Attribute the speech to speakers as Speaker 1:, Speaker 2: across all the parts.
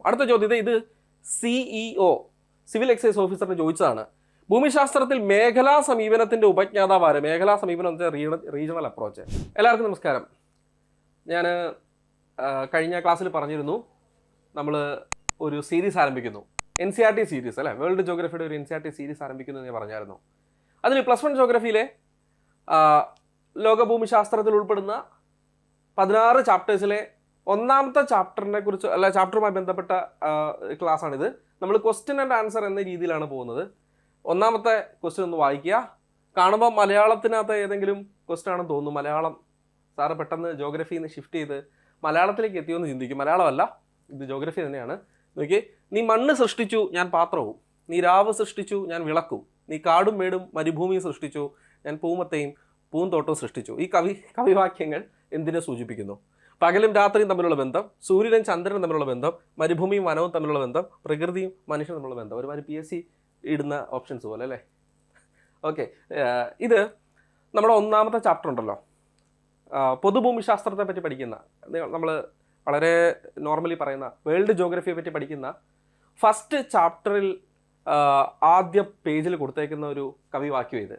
Speaker 1: അടുത്ത ചോദ്യം ഇത് CEO സിവിൽ എക്സൈസ് ഓഫീസറിന് ചോദിച്ചതാണ്. ഭൂമിശാസ്ത്രത്തിൽ മേഖലാ സമീപനത്തിന്റെ ഉപജ്ഞാതാവ് ആര്? മേഖലാ സമീപനം എന്ന് വെച്ചാൽ റീജിയണൽ അപ്രോച്ച്. എല്ലാവർക്കും നമസ്കാരം. ഞാൻ കഴിഞ്ഞ ക്ലാസ്സിൽ പറഞ്ഞിരുന്നു നമ്മൾ ഒരു സീരീസ് ആരംഭിക്കുന്നു, NCERT സീരീസ് അല്ലേ, വേൾഡ് ജോഗ്രഫിയുടെ ഒരു NCERT സീരീസ് ആരംഭിക്കുന്നു എന്ന് ഞാൻ പറഞ്ഞായിരുന്നു. അതിൽ +1 ജോഗ്രഫിയിലെ ലോകഭൂമിശാസ്ത്രത്തിൽ ഉൾപ്പെടുന്ന 16 ചാപ്റ്റേഴ്സിലെ ഒന്നാമത്തെ ചാപ്റ്ററിനെ കുറിച്ച് അല്ല ചാപ്റ്ററുമായി ബന്ധപ്പെട്ട ക്ലാസ്സാണിത്. നമ്മൾ ക്വസ്റ്റ്യൻ ആൻഡ് ആൻസർ എന്ന രീതിയിലാണ് പോകുന്നത്. ഒന്നാമത്തെ ക്വസ്റ്റ്യൻ ഒന്ന് വായിക്കുക. കാണുമ്പോൾ മലയാളത്തിനകത്ത് ഏതെങ്കിലും ക്വസ്റ്റ്യൻ ആണെന്ന് തോന്നുന്നു. മലയാളം സാറ് പെട്ടെന്ന് ജോഗ്രഫിയിൽ നിന്ന് ഷിഫ്റ്റ് ചെയ്ത് മലയാളത്തിലേക്ക് എത്തിയോന്ന് ചിന്തിക്കും. മലയാളമല്ല, ഇത് ജോഗ്രഫി തന്നെയാണ്. നോക്കി, നീ മണ്ണ് സൃഷ്ടിച്ചു, ഞാൻ പാത്രവും. നീ രാവ് സൃഷ്ടിച്ചു, ഞാൻ വിളക്കും. നീ കാടും മേടും മരുഭൂമിയും സൃഷ്ടിച്ചു, ഞാൻ പൂമത്തെയും പൂന്തോട്ടവും സൃഷ്ടിച്ചു. ഈ കവിവാക്യങ്ങൾ എന്തിനെ സൂചിപ്പിക്കുന്നു? പകലും രാത്രിയും തമ്മിലുള്ള ബന്ധം, സൂര്യനും ചന്ദ്രനും തമ്മിലുള്ള ബന്ധം, മരുഭൂമിയും വനവും തമ്മിലുള്ള ബന്ധം, പ്രകൃതിയും മനുഷ്യനും തമ്മിലുള്ള ബന്ധം. ഒരുമാതിരി PSC ഇടുന്ന ഓപ്ഷൻസ് പോലെ അല്ലേ? ഓക്കെ, ഇത് നമ്മുടെ ഒന്നാമത്തെ ചാപ്റ്റർ ഉണ്ടല്ലോ, പൊതുഭൂമിശാസ്ത്രത്തെ പറ്റി പഠിക്കുന്ന, നമ്മൾ വളരെ നോർമലി പറയുന്ന വേൾഡ് ജോഗ്രഫിയെ പറ്റി പഠിക്കുന്ന ഫസ്റ്റ് ചാപ്റ്ററിൽ ആദ്യ പേജിൽ കൊടുത്തേക്കുന്ന ഒരു കവിവാക്യം ഇത്.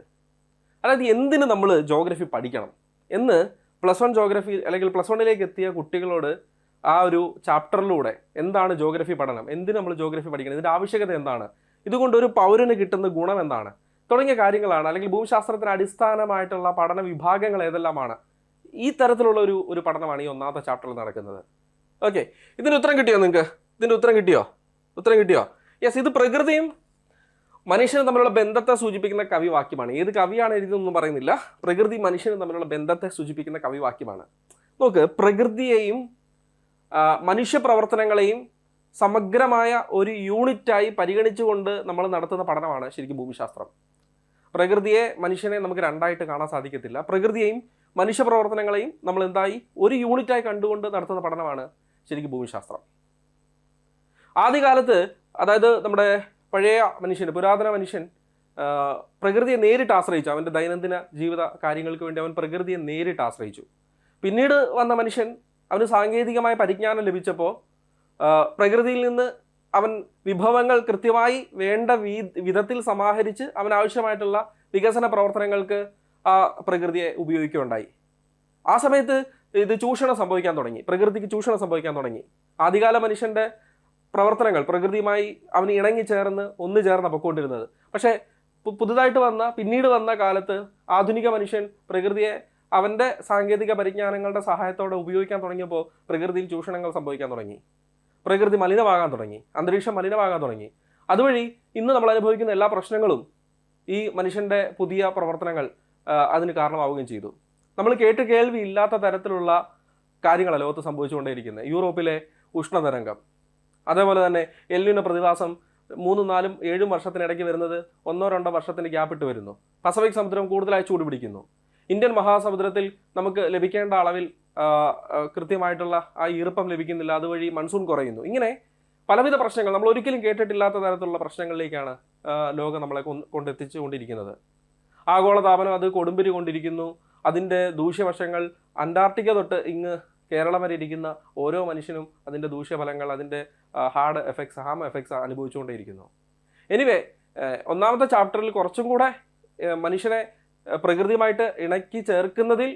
Speaker 1: അതായത് എന്തിന് നമ്മൾ ജോഗ്രഫി പഠിക്കണം എന്ന് +1 ജോഗ്രഫി അല്ലെങ്കിൽ +1ലേക്ക് എത്തിയ കുട്ടികളോട് ആ ഒരു ചാപ്റ്ററിലൂടെ എന്താണ് ജോഗ്രഫി പഠനം, എന്തിന് നമ്മൾ ജോഗ്രഫി പഠിക്കണം, ഇതിൻ്റെ ആവശ്യകത എന്താണ്, ഇതുകൊണ്ട് ഒരു പൗരന് കിട്ടുന്ന ഗുണം എന്താണ് തുടങ്ങിയ കാര്യങ്ങളാണ്, അല്ലെങ്കിൽ ഭൂമിശാസ്ത്രത്തിന് അടിസ്ഥാനമായിട്ടുള്ള പഠന വിഭാഗങ്ങൾ ഏതെല്ലാമാണ്, ഈ തരത്തിലുള്ള ഒരു പഠനമാണ് ഈ ഒന്നാമത്തെ ചാപ്റ്ററിൽ നടക്കുന്നത്. ഓക്കെ, ഇതിന് ഉത്തരം കിട്ടിയോ? നിങ്ങൾക്ക് ഇതിൻ്റെ ഉത്തരം കിട്ടിയോ? യെസ്, ഇത് പ്രകൃതിയും മനുഷ്യനും തമ്മിലുള്ള ബന്ധത്തെ സൂചിപ്പിക്കുന്ന കവിവാക്യമാണ്. ഏത് കവിയാണ് എഴുതുന്നൊന്നും പറയുന്നില്ല. പ്രകൃതി മനുഷ്യനും തമ്മിലുള്ള ബന്ധത്തെ സൂചിപ്പിക്കുന്ന കവിവാക്യമാണ്. നോക്ക്, പ്രകൃതിയെയും മനുഷ്യ പ്രവർത്തനങ്ങളെയും സമഗ്രമായ ഒരു യൂണിറ്റായി പരിഗണിച്ചുകൊണ്ട് നമ്മൾ നടത്തുന്ന പഠനമാണ് ശരിക്കും ഭൂമിശാസ്ത്രം. പ്രകൃതിയെ മനുഷ്യനെ നമുക്ക് രണ്ടായിട്ട് കാണാൻ സാധിക്കത്തില്ല. പ്രകൃതിയെയും മനുഷ്യ പ്രവർത്തനങ്ങളെയും നമ്മൾ എന്തായി ഒരു യൂണിറ്റായി കണ്ടുകൊണ്ട് നടത്തുന്ന പഠനമാണ് ശരിക്കും ഭൂമിശാസ്ത്രം. ആദ്യകാലത്ത്, അതായത് നമ്മുടെ പഴയ മനുഷ്യൻ, പുരാതന മനുഷ്യൻ പ്രകൃതിയെ നേരിട്ട് ആശ്രയിച്ചു. അവൻ്റെ ദൈനംദിന ജീവിത കാര്യങ്ങൾക്ക് വേണ്ടി അവൻ പ്രകൃതിയെ നേരിട്ട് ആശ്രയിച്ചു. പിന്നീട് വന്ന മനുഷ്യൻ, അവന് സാങ്കേതികമായ പരിജ്ഞാനം ലഭിച്ചപ്പോൾ പ്രകൃതിയിൽ നിന്ന് അവൻ വിഭവങ്ങൾ കൃത്യമായി വേണ്ട വിധത്തിൽ സമാഹരിച്ച് അവനാവശ്യമായിട്ടുള്ള വികസന പ്രവർത്തനങ്ങൾക്ക് ആ പ്രകൃതിയെ ഉപയോഗിക്കുകയുണ്ടായി. ആ സമയത്ത് ഇത് ചൂഷണം സംഭവിക്കാൻ തുടങ്ങി, പ്രകൃതിക്ക് ചൂഷണം സംഭവിക്കാൻ തുടങ്ങി. ആദ്യകാല മനുഷ്യൻ്റെ പ്രവർത്തനങ്ങൾ പ്രകൃതിയുമായി അവന് ഇണങ്ങിച്ചേർന്ന് ഒന്നുചേർന്ന് പൊയ്ക്കൊണ്ടിരുന്നത്. പക്ഷേ പിന്നീട് വന്ന കാലത്ത് ആധുനിക മനുഷ്യൻ പ്രകൃതിയെ അവൻ്റെ സാങ്കേതിക പരിജ്ഞാനങ്ങളുടെ സഹായത്തോടെ ഉപയോഗിക്കാൻ തുടങ്ങിയപ്പോൾ പ്രകൃതിയിൽ ചൂഷണങ്ങൾ സംഭവിക്കാൻ തുടങ്ങി, പ്രകൃതി മലിനമാകാൻ തുടങ്ങി, അന്തരീക്ഷം മലിനമാകാൻ തുടങ്ങി. അതുവഴി ഇന്ന് നമ്മൾ അനുഭവിക്കുന്ന എല്ലാ പ്രശ്നങ്ങളും ഈ മനുഷ്യൻ്റെ പുതിയ പ്രവർത്തനങ്ങൾ അതിന് കാരണമാവുകയും ചെയ്തു. നമ്മൾ കേൾവി ഇല്ലാത്ത തരത്തിലുള്ള കാര്യങ്ങളാണ് ലോകത്ത് സംഭവിച്ചുകൊണ്ടേയിരിക്കുന്നത്. യൂറോപ്പിലെ ഉഷ്ണതരംഗം, അതേപോലെ തന്നെ എൽനിനോ പ്രതിഭാസം 3, 4, 7 വർഷത്തിനിടയ്ക്ക് വരുന്നത് 1-2 വർഷത്തിന് ഗ്യാപ്പിട്ട് വരുന്നു. പസഫിക് സമുദ്രം കൂടുതലായി ചൂടുപിടിക്കുന്നു. ഇന്ത്യൻ മഹാസമുദ്രത്തിൽ നമുക്ക് ലഭിക്കേണ്ട അളവിൽ കൃത്യമായിട്ടുള്ള ആ ഈർപ്പം ലഭിക്കുന്നില്ല, അതുവഴി മൺസൂൺ കുറയുന്നു. ഇങ്ങനെ പലവിധ പ്രശ്നങ്ങൾ, നമ്മൾ ഒരിക്കലും കേട്ടിട്ടില്ലാത്ത തരത്തിലുള്ള പ്രശ്നങ്ങളിലേക്കാണ് ലോകം നമ്മളെ കൊണ്ടെത്തിച്ചുകൊണ്ടിരിക്കുന്നത്. ആഗോളതാപനം അത് കൊടുമ്പിരി കൊണ്ടിരിക്കുന്നു. അതിൻ്റെ ദൂഷ്യവശങ്ങൾ അന്റാർട്ടിക്ക തൊട്ട് ഇങ്ങ് കേരളം വരെ ഇരിക്കുന്ന ഓരോ മനുഷ്യനും അതിൻ്റെ ദൂഷ്യഫലങ്ങൾ, അതിൻ്റെ ഹാം എഫക്ട്സ് അനുഭവിച്ചുകൊണ്ടേയിരിക്കുന്നു. എനിവേ, ഒന്നാമത്തെ ചാപ്റ്ററിൽ കുറച്ചും കൂടെ മനുഷ്യനെ പ്രകൃതിയുമായിട്ട് ഇണക്കി ചേർക്കുന്നതിൽ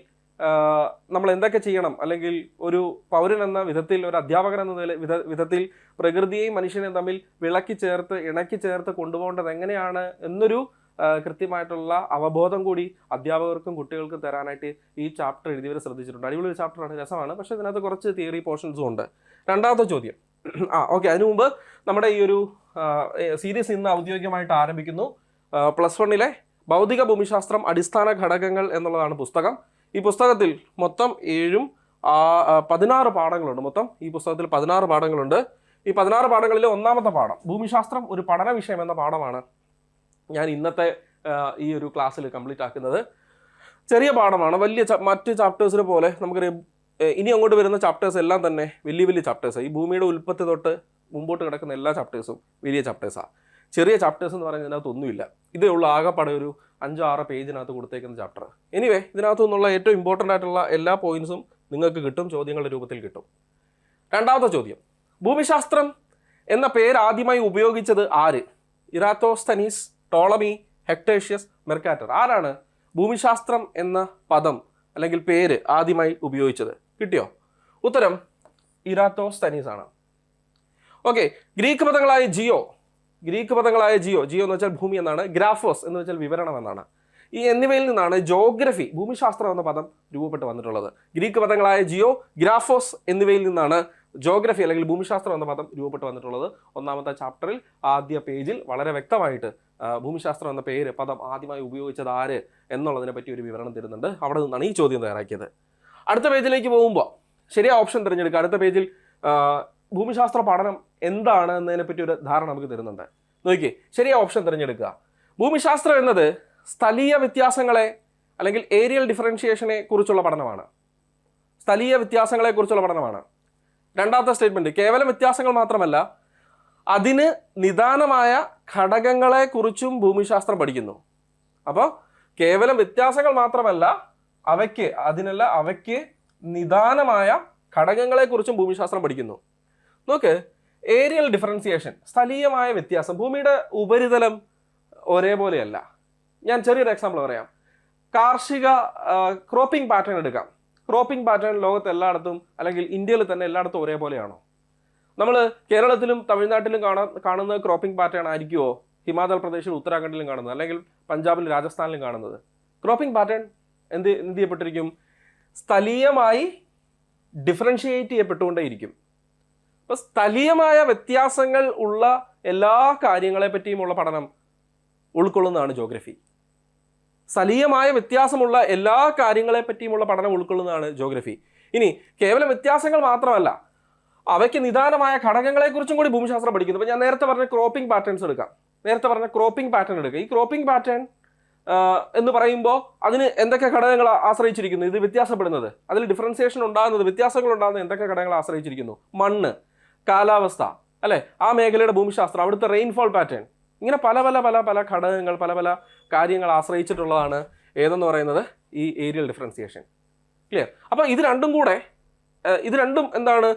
Speaker 1: നമ്മൾ എന്തൊക്കെ ചെയ്യണം, അല്ലെങ്കിൽ ഒരു പൗരൻ എന്ന വിധത്തിൽ, ഒരു അധ്യാപകൻ എന്ന വിധത്തിൽ പ്രകൃതിയെയും മനുഷ്യനെയും തമ്മിൽ ഇണക്കി ചേർത്ത് കൊണ്ടുപോകേണ്ടത് എങ്ങനെയാണ് എന്നൊരു കൃത്യമായിട്ടുള്ള അവബോധം കൂടി അധ്യാപകർക്കും കുട്ടികൾക്കും തരാനായിട്ട് ഈ ചാപ്റ്റർ എഴുതിയവർ ശ്രദ്ധിച്ചിട്ടുണ്ട്. അടിപൊളി ഒരു ചാപ്റ്ററാണ്, രസമാണ്. പക്ഷേ ഇതിനകത്ത് കുറച്ച് തിയറി പോർഷൻസും ഉണ്ട്. രണ്ടാമത്തെ ചോദ്യം. ഓക്കെ, അതിനു മുമ്പ് നമ്മുടെ ഈ ഒരു സീരീസ് ഇന്ന് ഔദ്യോഗികമായിട്ട് ആരംഭിക്കുന്നു. +1ലെ ഭൗതിക ഭൂമിശാസ്ത്രം അടിസ്ഥാന ഘടകങ്ങൾ എന്നുള്ളതാണ് പുസ്തകം. ഈ പുസ്തകത്തിൽ മൊത്തം 16 പാഠങ്ങളുണ്ട്. ഈ പുസ്തകത്തിൽ 16 പാഠങ്ങളുണ്ട്. ഈ 16 പാഠങ്ങളിലെ ഒന്നാമത്തെ പാഠം ഭൂമിശാസ്ത്രം ഒരു പഠന വിഷയം എന്ന പാഠമാണ് ഞാൻ ഇന്നത്തെ ഈ ഒരു ക്ലാസ്സിൽ കംപ്ലീറ്റ് ആക്കുന്നത്. ചെറിയ പാഠമാണ്, മറ്റ് ചാപ്റ്റേഴ്സിനെ പോലെ നമുക്കറിയാം. ഇനി അങ്ങോട്ട് വരുന്ന ചാപ്റ്റേഴ്സ് എല്ലാം തന്നെ വലിയ ചാപ്റ്റേഴ്സ്. ഈ ഭൂമിയുടെ ഉൽപ്പത്തി തൊട്ട് മുമ്പോട്ട് കിടക്കുന്ന എല്ലാ ചാപ്റ്റേഴ്സും വലിയ ചാപ്റ്റേഴ്സാണ്. ചെറിയ ചാപ്റ്റേഴ്സ് എന്ന് പറയുന്നത് ഇതിനകത്തൊന്നുമില്ല. ഇതേ ഉള്ള ആകെപ്പാടെ ഒരു 5-6 പേജിനകത്ത് കൊടുത്തേക്കുന്ന ചാപ്റ്റർ. എനിവേ, ഇതിനകത്തു നിന്നുള്ള ഏറ്റവും ഇമ്പോർട്ടൻ്റ് ആയിട്ടുള്ള എല്ലാ പോയിന്റ്സും നിങ്ങൾക്ക് കിട്ടും, ചോദ്യങ്ങളുടെ രൂപത്തിൽ കിട്ടും. രണ്ടാമത്തെ ചോദ്യം, ഭൂമിശാസ്ത്രം എന്ന പേര് ആദ്യമായി ഉപയോഗിച്ചത് ആര്? ഇറാത്തോസ്തനീസ്, ടോളമി, ഹെക്ടേഷ്യസ്, മെർക്കാറ്റർ. ആരാണ് ഭൂമിശാസ്ത്രം എന്ന പദം അല്ലെങ്കിൽ പേര് ആദ്യമായി ഉപയോഗിച്ചത്? കിട്ടിയോ? ഉത്തരം ഇറാത്തോസ്തനീസ് ആണ്. ഓക്കെ. ഗ്രീക്ക് പദങ്ങളായ ജിയോ എന്ന് വെച്ചാൽ ഭൂമി എന്നാണ്, ഗ്രാഫോസ് എന്ന് വെച്ചാൽ വിവരണം എന്നാണ്. ഈ എന്നിവയിൽ നിന്നാണ് ജോഗ്രഫി, ഭൂമിശാസ്ത്രം എന്ന പദം രൂപപ്പെട്ട് വന്നിട്ടുള്ളത്. ഗ്രീക്ക് പദങ്ങളായ ജിയോ, ഗ്രാഫോസ് എന്നിവയിൽ നിന്നാണ് ജോഗ്രഫി അല്ലെങ്കിൽ ഭൂമിശാസ്ത്രം എന്ന പദം രൂപപ്പെട്ട് വന്നിട്ടുള്ളത്. ഒന്നാമത്തെ ചാപ്റ്ററിൽ ആദ്യ പേജിൽ വളരെ വ്യക്തമായിട്ട് ഭൂമിശാസ്ത്രം എന്ന പേര് പദം ആദ്യമായി ഉപയോഗിച്ചത് ആര് എന്നുള്ളതിനെ പറ്റി ഒരു വിവരണം തരുന്നുണ്ട്. അവിടെ നിന്നാണ് ഈ ചോദ്യം തയ്യാറാക്കിയത്. അടുത്ത പേജിലേക്ക് പോകുമ്പോൾ ശരിയായ ഓപ്ഷൻ തിരഞ്ഞെടുക്കുക. അടുത്ത പേജിൽ ഭൂമിശാസ്ത്ര പഠനം എന്താണ് എന്നതിനെ പറ്റി ഒരു ധാരണ നമുക്ക് തരുന്നുണ്ട്. നോക്കിയേ, ശരിയായ ഓപ്ഷൻ തിരഞ്ഞെടുക്കുക. ഭൂമിശാസ്ത്രം എന്നത് സ്ഥലീയ വ്യത്യാസങ്ങളെ അല്ലെങ്കിൽ ഏരിയൽ ഡിഫറൻഷിയേഷനെ കുറിച്ചുള്ള പഠനമാണ്. സ്ഥലീയ വ്യത്യാസങ്ങളെ കുറിച്ചുള്ള പഠനമാണ്. രണ്ടാമത്തെ സ്റ്റേറ്റ്മെന്റ്, കേവലം വ്യത്യാസങ്ങൾ മാത്രമല്ല, അതിന് നിദാനമായ ഘടകങ്ങളെ കുറിച്ചും ഭൂമിശാസ്ത്രം പഠിക്കുന്നു. അപ്പോൾ കേവലം വ്യത്യാസങ്ങൾ മാത്രമല്ല, അവയ്ക്ക് നിദാനമായ ഘടകങ്ങളെ കുറിച്ചും ഭൂമിശാസ്ത്രം പഠിക്കുന്നു. നോക്ക്, ഏരിയൽ ഡിഫറൻസിയേഷൻ, സ്ഥലീയമായ വ്യത്യാസം. ഭൂമിയുടെ ഉപരിതലം ഒരേപോലെയല്ല. ഞാൻ ചെറിയൊരു എക്സാമ്പിൾ പറയാം. കാർഷിക ക്രോപ്പിംഗ് പാറ്റേൺ എടുക്കാം. ക്രോപ്പിംഗ് പാറ്റേൺ ലോകത്ത് എല്ലായിടത്തും അല്ലെങ്കിൽ ഇന്ത്യയിൽ തന്നെ എല്ലായിടത്തും ഒരേപോലെയാണോ? നമ്മൾ കേരളത്തിലും തമിഴ്നാട്ടിലും കാണുന്ന ക്രോപ്പിംഗ് പാറ്റേൺ ആയിരിക്കുമോ ഹിമാചൽ പ്രദേശിലും ഉത്തരാഖണ്ഡിലും കാണുന്നത്, അല്ലെങ്കിൽ പഞ്ചാബിലും രാജസ്ഥാനിലും കാണുന്നത്? ക്രോപ്പിംഗ് പാറ്റേൺ എന്ത് ചെയ്യപ്പെട്ടിരിക്കും? സ്ഥലീയമായി ഡിഫറൻഷിയേറ്റ് ചെയ്യപ്പെട്ടുകൊണ്ടേയിരിക്കും. അപ്പോൾ സ്ഥലീയമായ വ്യത്യാസങ്ങൾ ഉള്ള എല്ലാ കാര്യങ്ങളെ പറ്റിയുമുള്ള പഠനം ഉൾക്കൊള്ളുന്നതാണ് ജോഗ്രഫി. സ്ഥലീയമായ വ്യത്യാസമുള്ള എല്ലാ കാര്യങ്ങളെ പറ്റിയുമുള്ള പഠനം ഉൾക്കൊള്ളുന്നതാണ് ജോഗ്രഫി. ഇനി കേവലം വ്യത്യാസങ്ങൾ മാത്രമല്ല, അവയ്ക്ക് നിദാനമായ ഘടകങ്ങളെക്കുറിച്ചും കൂടി ഭൂമിശാസ്ത്രം പഠിക്കുന്നു. അപ്പോൾ ഞാൻ നേരത്തെ പറഞ്ഞ ക്രോപ്പിംഗ് പാറ്റേൺസ് എടുക്കാം. ഈ ക്രോപ്പിംഗ് പാറ്റേൺ എന്ന് പറയുമ്പോൾ അതിന് എന്തൊക്കെ ഘടകങ്ങൾ ആശ്രയിച്ചിരിക്കുന്നു? ഇത് വ്യത്യാസപ്പെടുന്നത്, അതിൽ ഡിഫറൻസിയേഷൻ ഉണ്ടാകുന്നത്, വ്യത്യാസങ്ങൾ ഉണ്ടാകുന്നത് എന്തൊക്കെ ഘടകങ്ങൾ ആശ്രയിച്ചിരിക്കുന്നു? മണ്ണ്, കാലാവസ്ഥ, അല്ലെ, ആ മേഖലയുടെ ഭൂമിശാസ്ത്രം, അവിടുത്തെ റെയിൻഫോൾ പാറ്റേൺ, ഇങ്ങനെ പല പല പല പല ഘടകങ്ങൾ, പല പല കാര്യങ്ങൾ ആശ്രയിച്ചിട്ടുള്ളതാണ് ഏതെന്ന് പറയുന്നത് ഈ ഏരിയൽ ഡിഫറൻസിയേഷൻ. ക്ലിയർ? അപ്പോൾ ഇത് രണ്ടും എന്താണ്,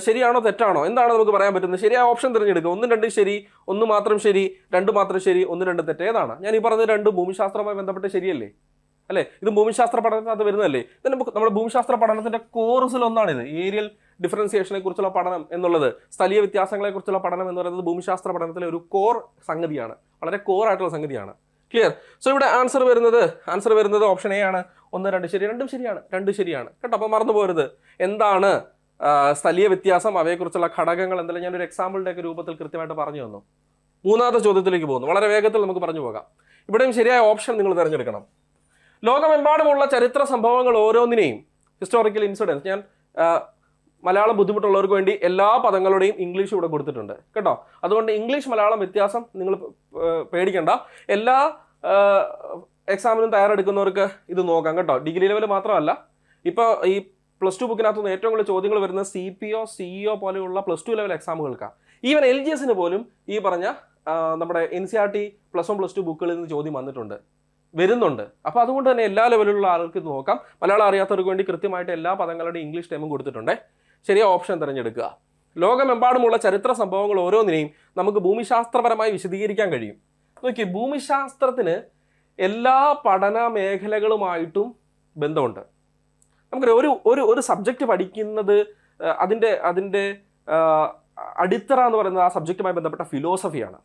Speaker 1: ശരിയാണോ തെറ്റാണോ, എന്താണ് നമുക്ക് പറയാൻ പറ്റുന്നത്? ശരിയായ ഓപ്ഷൻ തിരഞ്ഞെടുക്കുക. 1, 2 ശരി, 1 മാത്രം ശരി, 2 മാത്രം ശരി, 1, 2 തെറ്റ്. ഏതാണ്? ഞാൻ ഈ പറഞ്ഞത് 2 ഭൂമിശാസ്ത്രവുമായി ബന്ധപ്പെട്ട് ശരിയല്ലേ? അല്ലേ? ഇത് ഭൂമിശാസ്ത്ര പഠനത്തിനകത്ത് വരുന്നതല്ലേ? ഇത് നമ്മുടെ ഭൂമിശാസ്ത്ര പഠനത്തിന്റെ കോഴ്സിൽ ഒന്നാണിത്. ഏരിയൽ ഡിഫറൻസിയേഷനെ കുറിച്ചുള്ള പഠനം എന്നുള്ളത്, സ്ഥലീയ വ്യത്യാസങ്ങളെ കുറിച്ചുള്ള പഠനം എന്ന് പറയുന്നത് ഭൂമിശാസ്ത്ര പഠനത്തിലെ ഒരു കോർ സംഗതിയാണ്, വളരെ കോർ ആയിട്ടുള്ള സംഗതിയാണ്. ക്ലിയർ? സോ ഇവിടെ ആൻസർ വരുന്നത് ഓപ്ഷൻ എ ആണ്. 1, 2 ശരി, 2 ശരിയാണ്, 2 ശരിയാണ് കേട്ടോ. അപ്പോൾ മറന്നു പോരുത്. എന്താണ് സ്ഥലീയ വ്യത്യാസം, അവയെക്കുറിച്ചുള്ള ഘടകങ്ങൾ എന്തെല്ലാം ഞാനൊരു എക്സാമ്പിളിൻ്റെ ഒക്കെ രൂപത്തിൽ കൃത്യമായിട്ട് പറഞ്ഞു തന്നു. മൂന്നാമത്തെ ചോദ്യത്തിലേക്ക് പോകുന്നു. വളരെ വേഗത്തിൽ നമുക്ക് പറഞ്ഞു പോകാം. ഇവിടെയും ശരിയായ ഓപ്ഷൻ നിങ്ങൾ തിരഞ്ഞെടുക്കണം. ലോകമെമ്പാടുമുള്ള ചരിത്ര സംഭവങ്ങൾ ഓരോന്നിനെയും, ഹിസ്റ്റോറിക്കൽ ഇൻസിഡൻസ്, ഞാൻ മലയാളം ബുദ്ധിമുട്ടുള്ളവർക്ക് വേണ്ടി എല്ലാ പദങ്ങളുടെയും ഇംഗ്ലീഷ് ഇവിടെ കൊടുത്തിട്ടുണ്ട് കേട്ടോ. അതുകൊണ്ട് ഇംഗ്ലീഷ് മലയാളം വ്യത്യാസം നിങ്ങൾ പേടിക്കണ്ട. എല്ലാ എക്സാമിനും തയ്യാറെടുക്കുന്നവർക്ക് ഇത് നോക്കാം കേട്ടോ. ഡിഗ്രി ലെവൽ മാത്രമല്ല, ഇപ്പോൾ ഈ +2 ബുക്കിനകത്തുനിന്ന് ഏറ്റവും കൂടുതൽ ചോദ്യങ്ങൾ വരുന്നത് CPO, CEO പോലെയുള്ള +2 ലെവൽ എക്സാമുകൾക്കാണ്. ഈവൻ LGSന് പോലും ഈ പറഞ്ഞ നമ്മുടെ NCERT +1 +2 ബുക്കുകളിൽ നിന്ന് ചോദ്യം വരുന്നുണ്ട്. അപ്പോൾ അതുകൊണ്ട് തന്നെ എല്ലാ ലെവലിലുള്ള ആൾക്ക് ഇത് നോക്കാം. മലയാളം അറിയാത്തവർക്ക് വേണ്ടി കൃത്യമായിട്ട് എല്ലാ പദങ്ങളുടെയും ഇംഗ്ലീഷ് ടൈമും കൊടുത്തിട്ടുണ്ട്. ശരിയായ ഓപ്ഷൻ തിരഞ്ഞെടുക്കുക. ലോകമെമ്പാടുമുള്ള ചരിത്ര സംഭവങ്ങൾ ഓരോന്നിനെയും നമുക്ക് ഭൂമിശാസ്ത്രപരമായി വിശദീകരിക്കാൻ കഴിയും. നോക്കി, ഭൂമിശാസ്ത്രത്തിന് എല്ലാ പഠന മേഖലകളുമായിട്ടും ബന്ധമുണ്ട്. നമുക്ക് ഒരു സബ്ജക്റ്റ് പഠിക്കുന്നത് അതിൻ്റെ അടിത്തറ എന്ന് പറയുന്നത് ആ സബ്ജക്റ്റുമായി ബന്ധപ്പെട്ട ഫിലോസഫിയാണ്,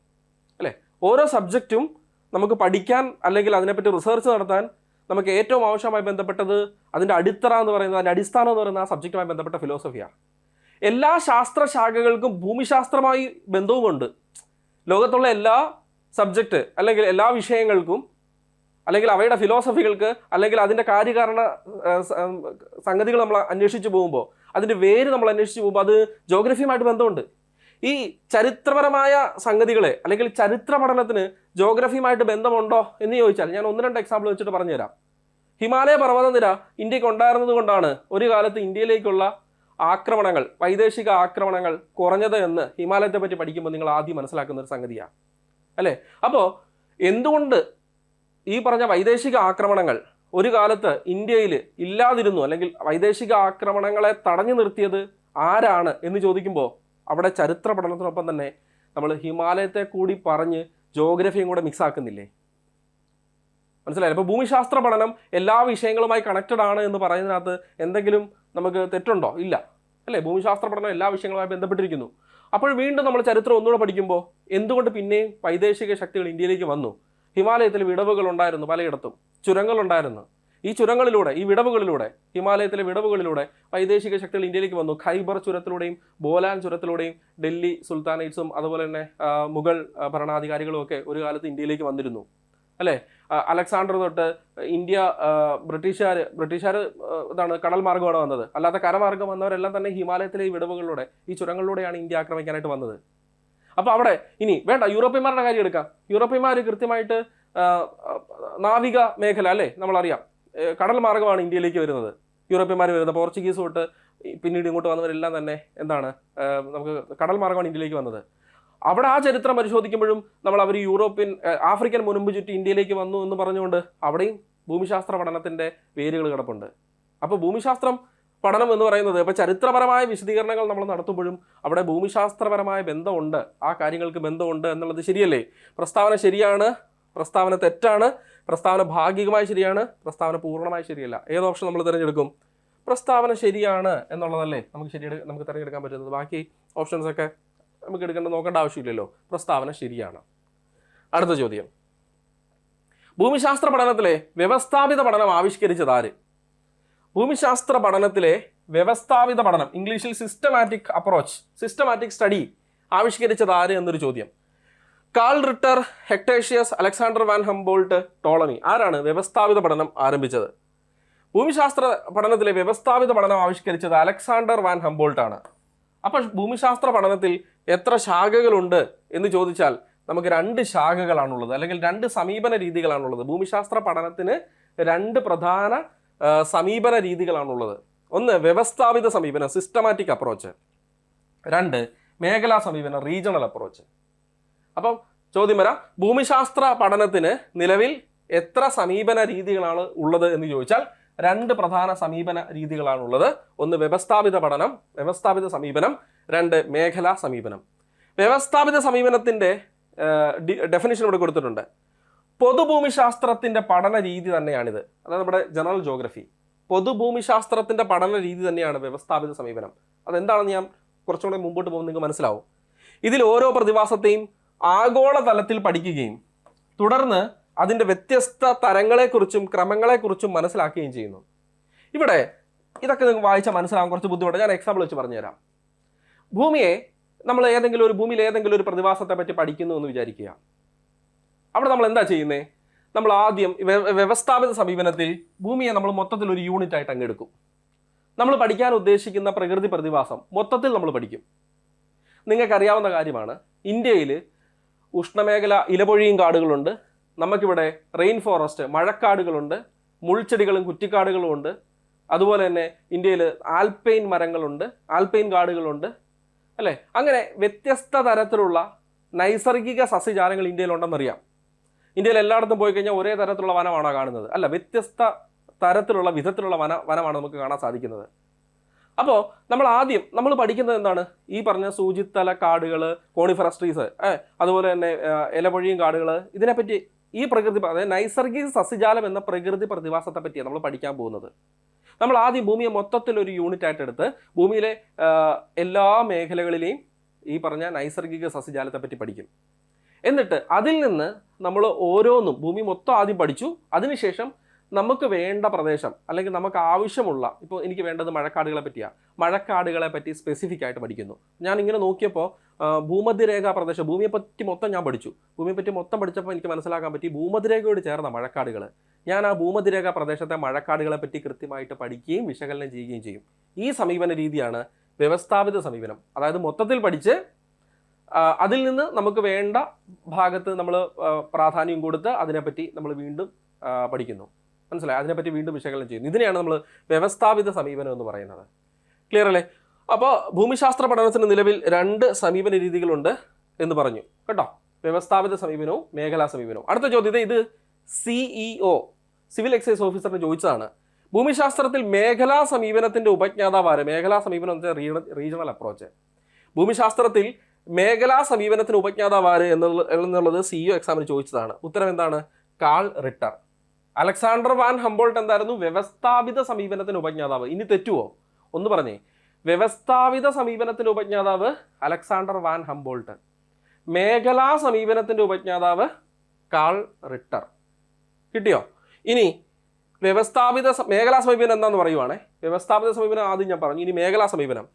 Speaker 1: അല്ലേ? ഓരോ സബ്ജക്റ്റും നമുക്ക് പഠിക്കാൻ അല്ലെങ്കിൽ അതിനെപ്പറ്റി റിസർച്ച് നടത്താൻ നമുക്ക് ഏറ്റവും ആവശ്യമായി ബന്ധപ്പെട്ടത് അതിൻ്റെ അടിത്തറ എന്ന് പറയുന്നത്, അതിൻ്റെ അടിസ്ഥാനം എന്ന് പറയുന്നത് ആ സബ്ജക്റ്റുമായി ബന്ധപ്പെട്ട ഫിലോസഫിയാണ്. എല്ലാ ശാസ്ത്രശാഖകൾക്കും ഭൂമിശാസ്ത്രമായി ബന്ധവുമുണ്ട്. ലോകത്തുള്ള എല്ലാ സബ്ജക്റ്റ് അല്ലെങ്കിൽ എല്ലാ വിഷയങ്ങൾക്കും അല്ലെങ്കിൽ അവയുടെ ഫിലോസഫികൾക്ക് അല്ലെങ്കിൽ അതിൻ്റെ കാര്യകാരണ സംഗതികൾ നമ്മൾ അന്വേഷിച്ച് പോകുമ്പോൾ, അതിൻ്റെ വേര് നമ്മൾ അന്വേഷിച്ച് പോകുമ്പോൾ അത് ജോഗ്രഫിയുമായിട്ട് ബന്ധമുണ്ട്. ഈ ചരിത്രപരമായ സംഗതികളെ അല്ലെങ്കിൽ ചരിത്ര പഠനത്തിന് ജോഗ്രഫിയുമായിട്ട് ബന്ധമുണ്ടോ എന്ന് ചോദിച്ചാൽ ഞാൻ 1-2 എക്സാമ്പിൾ വെച്ചിട്ട് പറഞ്ഞുതരാം. ഹിമാലയ പർവ്വതനിര ഇന്ത്യക്ക് ഉണ്ടായിരുന്നത് കൊണ്ടാണ് ഒരു കാലത്ത് ഇന്ത്യയിലേക്കുള്ള ആക്രമണങ്ങൾ, വൈദേശിക ആക്രമണങ്ങൾ കുറഞ്ഞത് എന്ന് ഹിമാലയത്തെ പറ്റി പഠിക്കുമ്പോൾ നിങ്ങൾ ആദ്യം മനസ്സിലാക്കുന്ന ഒരു സംഗതിയാണ്, അല്ലേ? അപ്പോൾ എന്തുകൊണ്ട് ഈ പറഞ്ഞ വൈദേശിക ആക്രമണങ്ങൾ ഒരു കാലത്ത് ഇന്ത്യയിൽ ഇല്ലാതിരുന്നു, അല്ലെങ്കിൽ വൈദേശിക ആക്രമണങ്ങളെ തടഞ്ഞു നിർത്തിയത് ആരാണ് എന്ന് ചോദിക്കുമ്പോൾ അവിടെ ചരിത്ര പഠനത്തിനൊപ്പം തന്നെ നമ്മൾ ഹിമാലയത്തെ കൂടി പറഞ്ഞ് ജോഗ്രഫിയും കൂടെ മിക്സ് ആക്കുന്നില്ലേ? മനസ്സിലായില്ലേ? അപ്പോൾ ഭൂമിശാസ്ത്ര പഠനം എല്ലാ വിഷയങ്ങളുമായി കണക്റ്റഡ് ആണ് എന്ന് പറയുന്നതിനകത്ത് എന്തെങ്കിലും നമുക്ക് തെറ്റുണ്ടോ? ഇല്ല, അല്ലേ? ഭൂമിശാസ്ത്ര പഠനം എല്ലാ വിഷയങ്ങളുമായി ബന്ധപ്പെട്ടിരിക്കുന്നു. അപ്പോൾ വീണ്ടും നമ്മൾ ചരിത്രം ഒന്നുകൂടെ പഠിക്കുമ്പോൾ എന്തുകൊണ്ട് പിന്നെയും വൈദേശിക ശക്തികൾ ഇന്ത്യയിലേക്ക് വന്നു? ഹിമാലയത്തിൽ വിടവുകൾ ഉണ്ടായിരുന്നു, പലയിടത്തും ചുരങ്ങളുണ്ടായിരുന്നു. ഈ ചുരങ്ങളിലൂടെ, ഈ വിടവുകളിലൂടെ, ഹിമാലയത്തിലെ വിടവുകളിലൂടെ വൈദേശിക ശക്തികൾ ഇന്ത്യയിലേക്ക് വന്നു. ഖൈബർ ചുരത്തിലൂടെയും ബോലാൻ ചുരത്തിലൂടെയും ഡൽഹി സുൽത്താനേറ്റ്സും അതുപോലെ തന്നെ മുഗൾ ഭരണാധികാരികളും ഒക്കെ ഒരു കാലത്ത് ഇന്ത്യയിലേക്ക് വന്നിരുന്നു, അല്ലേ? അലക്സാണ്ടർ തൊട്ട് ഇന്ത്യ ബ്രിട്ടീഷുകാർ ഇതാണ് കടൽ മാർഗ്ഗമാണ് വന്നത്. അല്ലാതെ കരമാർഗ്ഗം വന്നവരെല്ലാം തന്നെ ഹിമാലയത്തിലെ ഈ വിടവുകളിലൂടെ, ഈ ചുരങ്ങളിലൂടെയാണ് ഇന്ത്യ ആക്രമിക്കാനായിട്ട് വന്നത്. അപ്പോൾ അവിടെ ഇനി വേണ്ട, യൂറോപ്യന്മാരുടെ കാര്യം എടുക്കാം. യൂറോപ്യന്മാർ കൃത്യമായിട്ട് നാവിക മേഖല, അല്ലേ? നമ്മളറിയാം, കടൽ മാർഗ്ഗമാണ് ഇന്ത്യയിലേക്ക് വരുന്നത്. യൂറോപ്യന്മാർ വരുന്നത് പോർച്ചുഗീസ് തൊട്ട് പിന്നീട് ഇങ്ങോട്ട് വന്നവരെല്ലാം തന്നെ എന്താണ്, നമുക്ക് കടൽ മാർഗ്ഗമാണ് ഇന്ത്യയിലേക്ക് വന്നത്. അവിടെ ആ ചരിത്രം പരിശോധിക്കുമ്പോഴും നമ്മൾ അവർ ആഫ്രിക്കൻ മുൻപ് ചുറ്റി ഇന്ത്യയിലേക്ക് വന്നു എന്ന് പറഞ്ഞുകൊണ്ട് അവിടെയും ഭൂമിശാസ്ത്ര പഠനത്തിൻ്റെ വേരുകൾ കിടപ്പുണ്ട്. അപ്പോൾ ഭൂമിശാസ്ത്രം പഠനം എന്ന് പറയുന്നത്, ഇപ്പോൾ ചരിത്രപരമായ വിശദീകരണങ്ങൾ നമ്മൾ നടത്തുമ്പോഴും അവിടെ ഭൂമിശാസ്ത്രപരമായ ബന്ധമുണ്ട്, ആ കാര്യങ്ങൾക്ക് ബന്ധമുണ്ട് എന്നുള്ളത് ശരിയല്ലേ? പ്രസ്താവന ശരിയാണ്, പ്രസ്താവന തെറ്റാണ്, പ്രസ്താവന ഭാഗികമായി ശരിയാണ്, പ്രസ്താവന പൂർണ്ണമായി ശരിയല്ല. ഏത് ഓപ്ഷൻ നമ്മൾ തിരഞ്ഞെടുക്കും? പ്രസ്താവന ശരിയാണ് എന്നുള്ളതല്ലേ നമുക്ക് തിരഞ്ഞെടുക്കാൻ പറ്റുന്നത്. ബാക്കി ഓപ്ഷൻസൊക്കെ നമുക്ക് നോക്കേണ്ട ആവശ്യമില്ലല്ലോ. പ്രസ്താവന ശരിയാണ്. അടുത്ത ചോദ്യം, ഭൂമിശാസ്ത്ര പഠനത്തിലെ വ്യവസ്ഥാപിത പഠനം ആവിഷ്കരിച്ചത് ആര്? ഭൂമിശാസ്ത്ര പഠനത്തിലെ വ്യവസ്ഥാപിത പഠനം, ഇംഗ്ലീഷിൽ സിസ്റ്റമാറ്റിക് അപ്രോച്ച്, സിസ്റ്റമാറ്റിക് സ്റ്റഡി ആവിഷ്കരിച്ചത് ആര് എന്നൊരു ചോദ്യം. Carl Ritter, Hecataeus, Alexander von Humboldt, Ptolemy. ആരാണ് വ്യവസ്ഥാപിത പഠനം ആരംഭിച്ചത്? ഭൂമിശാസ്ത്ര പഠനത്തിലെ വ്യവസ്ഥാപിത പഠനം ആവിഷ്കരിച്ചത് അലക്സാണ്ടർ വാൻ ഹംബോൾട്ട് ആണ്. അപ്പോൾ ഭൂമിശാസ്ത്ര പഠനത്തിൽ എത്ര ശാഖകളുണ്ട് എന്ന് ചോദിച്ചാൽ നമുക്ക് 2 ശാഖകളാണുള്ളത്, അല്ലെങ്കിൽ 2 സമീപന രീതികളാണുള്ളത്. ഭൂമിശാസ്ത്ര പഠനത്തിന് 2 പ്രധാന സമീപന രീതികളാണുള്ളത്. ഒന്ന് വ്യവസ്ഥാപിത സമീപനം, സിസ്റ്റമാറ്റിക് അപ്രോച്ച്. 2 മേഖലാ സമീപനം, റീജിയണൽ അപ്രോച്ച്. അപ്പം ചോദ്യം വരാം, ഭൂമിശാസ്ത്ര പഠനത്തിന് നിലവിൽ എത്ര സമീപന രീതികളാണ് ഉള്ളത് എന്ന് ചോദിച്ചാൽ 2 പ്രധാന സമീപന രീതികളാണുള്ളത്. ഒന്ന് വ്യവസ്ഥാപിത പഠനം, വ്യവസ്ഥാപിത സമീപനം. 2 മേഖലാ സമീപനം. വ്യവസ്ഥാപിത സമീപനത്തിൻ്റെ ഡെഫിനിഷൻ ഇവിടെ കൊടുത്തിട്ടുണ്ട്. പൊതുഭൂമിശാസ്ത്രത്തിൻ്റെ പഠന രീതി തന്നെയാണിത്. അതായത് നമ്മുടെ ജനറൽ ജോഗ്രഫി, പൊതുഭൂമിശാസ്ത്രത്തിൻ്റെ പഠന രീതി തന്നെയാണ് വ്യവസ്ഥാപിത സമീപനം. അതെന്താണെന്ന് ഞാൻ കുറച്ചുകൂടെ മുമ്പോട്ട് പോകുമ്പോൾ നിങ്ങൾക്ക് മനസ്സിലാവും. ഇതിൽ ഓരോ പ്രതിഭാസത്തെയും ആഗോളതലത്തിൽ പഠിക്കുകയും തുടർന്ന് അതിൻ്റെ വ്യത്യസ്ത തരങ്ങളെക്കുറിച്ചും ക്രമങ്ങളെക്കുറിച്ചും മനസ്സിലാക്കുകയും ചെയ്യുന്നു. ഇവിടെ ഇതൊക്കെ നിങ്ങൾക്ക് വായിച്ചാൽ മനസ്സിലാകാൻ കുറച്ച് ബുദ്ധിമുട്ട്. ഞാൻ എക്സാമ്പിൾ വെച്ച് പറഞ്ഞുതരാം. ഭൂമിയിൽ ഏതെങ്കിലും ഒരു പ്രതിഭാസത്തെ പറ്റി പഠിക്കുന്നു എന്ന് വിചാരിക്കുക. അവിടെ നമ്മൾ എന്താ ചെയ്യുന്നത്? നമ്മൾ ആദ്യം വ്യവസ്ഥാപിത സമീപനത്തിൽ ഭൂമിയെ നമ്മൾ മൊത്തത്തിൽ ഒരു യൂണിറ്റ് ആയിട്ട് അങ്ങ് എടുക്കും. നമ്മൾ പഠിക്കാൻ ഉദ്ദേശിക്കുന്ന പ്രകൃതി പ്രതിഭാസം മൊത്തത്തിൽ നമ്മൾ പഠിക്കും. നിങ്ങൾക്കറിയാവുന്ന കാര്യമാണ്, ഇന്ത്യയിൽ ഉഷ്ണമേഖല ഇലപൊഴിയും കാടുകളുണ്ട്, നമുക്കിവിടെ റെയിൻ ഫോറസ്റ്റ് മഴക്കാടുകളുണ്ട്, മുൾച്ചെടികളും കുറ്റിക്കാടുകളും ഉണ്ട്. അതുപോലെ തന്നെ ഇന്ത്യയിൽ ആൽപൈൻ മരങ്ങളുണ്ട്, ആൽപൈൻ കാടുകളുണ്ട്, അല്ലേ? അങ്ങനെ വ്യത്യസ്ത തരത്തിലുള്ള നൈസർഗിക സസ്യജാലങ്ങൾ ഇന്ത്യയിലുണ്ടെന്നറിയാം. ഇന്ത്യയിൽ എല്ലായിടത്തും പോയി കഴിഞ്ഞാൽ ഒരേ തരത്തിലുള്ള വനമാണോ കാണുന്നത്? അല്ല, വ്യത്യസ്ത തരത്തിലുള്ള വിധത്തിലുള്ള വനമാണ് നമുക്ക് കാണാൻ സാധിക്കുന്നത്. അപ്പോൾ നമ്മൾ പഠിക്കുന്നത് എന്താണ്? ഈ പറഞ്ഞ സൂചിത്തല കാടുകൾ, കോണിഫറസ് ട്രീസ്, അതുപോലെ തന്നെ ഇലപൊഴിയും കാടുകൾ, ഇതിനെപ്പറ്റി ഈ പ്രകൃതി, അതായത് നൈസർഗിക സസ്യജാലം എന്ന പ്രകൃതി പ്രതിഭാസത്തെ പറ്റിയാണ് നമ്മൾ പഠിക്കാൻ പോകുന്നത്. നമ്മൾ ആദ്യം ഭൂമിയെ മൊത്തത്തിൽ ഒരു യൂണിറ്റ് ആയിട്ട് എടുത്ത് ഭൂമിയിലെ എല്ലാ മേഖലകളിലെയും ഈ പറഞ്ഞ നൈസർഗിക സസ്യജാലത്തെ പറ്റി പഠിക്കും. എന്നിട്ട് അതിൽ നിന്ന് നമ്മൾ ഓരോന്നും ഭൂമി മൊത്തം ആദ്യം പഠിച്ചു. അതിനുശേഷം നമുക്ക് വേണ്ട പ്രദേശം, അല്ലെങ്കിൽ നമുക്ക് ആവശ്യമുള്ള, ഇപ്പോൾ എനിക്ക് വേണ്ടത് മഴക്കാടുകളെ പറ്റിയാണ്, മഴക്കാടുകളെ പറ്റി സ്പെസിഫിക് ആയിട്ട് പഠിക്കുന്നു. ഞാൻ ഇങ്ങനെ നോക്കിയപ്പോൾ ഭൂമധ്യരേഖാ പ്രദേശം, ഭൂമിയെപ്പറ്റി മൊത്തം ഞാൻ പഠിച്ചു. ഭൂമിയെപ്പറ്റി മൊത്തം പഠിച്ചപ്പോൾ എനിക്ക് മനസ്സിലാക്കാൻ പറ്റി ഭൂമധ്യരേഖയോട് ചേർന്ന മഴക്കാടുകൾ. ഞാൻ ആ ഭൂമധ്യരേഖാ പ്രദേശത്തെ മഴക്കാടുകളെ പറ്റി കൃത്യമായിട്ട് പഠിക്കുകയും വിശകലനം ചെയ്യുകയും ചെയ്യും. ഈ സമീപന രീതിയാണ് വ്യവസ്ഥാപിത സമീപനം. അതായത് മൊത്തത്തിൽ പഠിച്ച് അതിൽ നിന്ന് നമുക്ക് വേണ്ട ഭാഗത്ത് നമ്മൾ പ്രാധാന്യം കൊടുത്ത് അതിനെപ്പറ്റി നമ്മൾ വീണ്ടും പഠിക്കുന്നു. മനസ്സിലായി? അതിനെപ്പറ്റി വീണ്ടും വിശകലനം ചെയ്യുന്നു. ഇതിനെയാണ് നമ്മൾ വ്യവസ്ഥാപിത സമീപനം എന്ന് പറയുന്നത്. ക്ലിയർ അല്ലേ? അപ്പോൾ ഭൂമിശാസ്ത്ര പഠനത്തിന് നിലവിൽ 2 സമീപന രീതികളുണ്ട് എന്ന് പറഞ്ഞു കേട്ടോ. വ്യവസ്ഥാപിത സമീപനവും മേഖലാ സമീപനവും. അടുത്ത ചോദ്യം, ഇത് CEO സിവിൽ എക്സൈസ് ഓഫീസറിന് ചോദിച്ചതാണ്. ഭൂമിശാസ്ത്രത്തിൽ മേഖലാ സമീപനത്തിൻ്റെ ഉപജ്ഞാതാവ് ആര്? മേഖലാ സമീപനം എന്ന് വെച്ചാൽ റീജിയണൽ അപ്രോച്ച്. ഭൂമിശാസ്ത്രത്തിൽ മേഖലാ സമീപനത്തിന് ഉപജ്ഞാതാവ് ആര് എന്നുള്ളത് CEO എക്സാമിന് ചോദിച്ചതാണ്. ഉത്തരം എന്താണ്? കാൾ റിട്ടർ. അലക്സാണ്ടർ വാൻ ഹംബോൾട്ട് എന്തായിരുന്നു? വ്യവസ്ഥാപിത സമീപനത്തിന് ഉപജ്ഞാതാവ്. ഇനി തെറ്റുവോ? ഒന്ന് പറഞ്ഞേ. വ്യവസ്ഥാപിത സമീപനത്തിന്റെ ഉപജ്ഞാതാവ് അലക്സാണ്ടർ വാൻ ഹംബോൾട്ട്. മേഖലാ സമീപനത്തിന്റെ ഉപജ്ഞാതാവ് കാൾ റിട്ടർ. കിട്ടിയോ? ഇനി വ്യവസ്ഥാപിത മേഖലാ സമീപനം എന്താന്ന് പറയുവാണേ. വ്യവസ്ഥാപിത സമീപനം ആദ്യം ഞാൻ പറഞ്ഞു. ഇനി മേഖലാ സമീപനം.